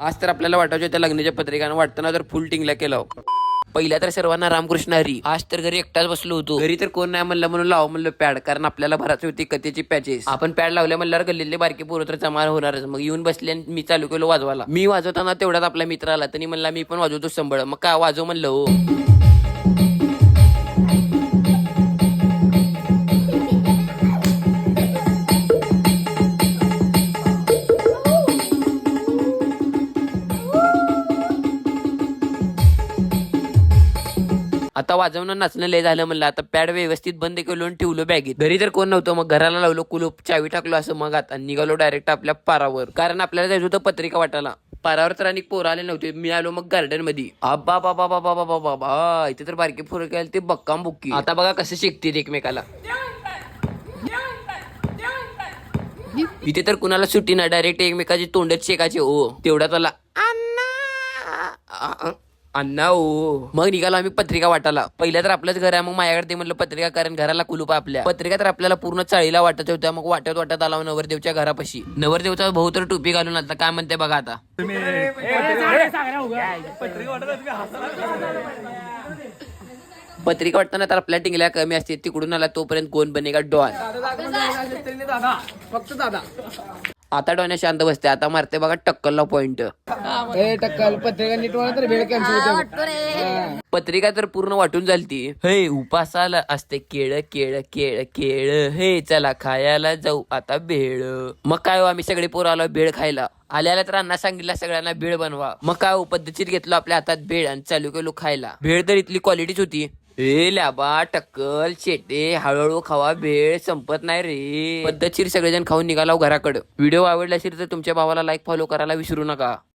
आज तर आपल्याला वाटायचं त्या लग्नाच्या पत्रिकानं वाटताना तर फुल टिंगला केलं. पहिल्या तर सर्वांना रामकृष्ण हरी. आज तर घरी एकटाच बसलो होतो. घरी तर कोण नाही म्हणलं म्हणून लावा म्हणलं पॅड, कारण आपल्याला भरायची होती कथेची पॅचेस. आपण पॅड लावल्या म्हणल्यावर गल्लीतले बारके पोरं तर जमा होणारच. मग येऊन बसले आणि मी चालू केलो वाजवायला. मी वाजवताना तेवढ्यात आपला मित्र आला, त्यांनी म्हणला मी पण वाजवतो संबळ. मग काय वाजव म्हणलं हो. आता वाजवणं नाचणं लय झालं म्हणलं. आता पॅड व्यवस्थित बंद केलो आणि ठेवलो बॅगेत. घरी तर कोण नव्हतं. मग घराला लावलो कुलूप, चावी टाकलो असं. मग आता निघालो डायरेक्ट आपल्या पारावर, कारण आपल्याला जायचं होतं पत्रिका वाटायला. पारावर तर आणि पोरं आले नव्हते. मी आलो मग गार्डन मध्ये. आबा बाबा बाबा बाबा बाबा, इथे तर बारके पोरं काय ते बक्काम बुक्की. आता बघा कसं शिकतील एकमेकाला. इथे तर कुणाला सुट्टी ना, डायरेक्ट एकमेकाची तोंडच शेकायचे. ओ तेवढ्यात आला अण्णा ओ. मग निघालो आम्ही पत्रिका वाटायला. पहिल्या तर आपलंच घर आहे, मग माझ्याकडे ते म्हणलं पत्रिका, कारण घराला कुलूप आहे आपल्या. पत्रिका तर आपल्याला पूर्ण चाळीला वाटत होत्या. मग वाटत वाटत आला नवरदेवच्या घरापाशी. नवरदेवचा भाऊ तर टोपी घालून आता काय म्हणते बघा. आता पत्रिका वाटताना तर आपल्या टिंगल्या कमी असते. तिकडून आला तोपर्यंत कोण बनेगा डॉन. फक्त दादा आता डॉन शांत बसते. आता मारते बघा टक्कलला पॉइंट. टक्कल पत्रिका नीट वाटत तर भेळ कॅन्सल. पत्रिका तर पूर्ण वाटून झालती. हे उपासाला असते केळ केळ केळ केळ. हे चला खायला जाऊ आता भेळ. मग काय हो, आम्ही सगळे पोरं आलो भेळ खायला. आल्याला तर अण्णा सांगितलं सगळ्यांना भेळ बनवा. मग काय हो, पद्धतशीर घेतलो आपल्या हातात भेळ आणि चालू केलो खायला. भेळ तर इथली क्वालिटीच होती. ए लाबा टक्कल शेटे, हळूहळू खावा, भेळ संपत नाही रे. पद्धतशीर सगळेजण खाऊन निघाला घराकडे. व्हिडिओ आवडला असेल तर तुमच्या भावाला लाईक फॉलो करायला विसरू नका.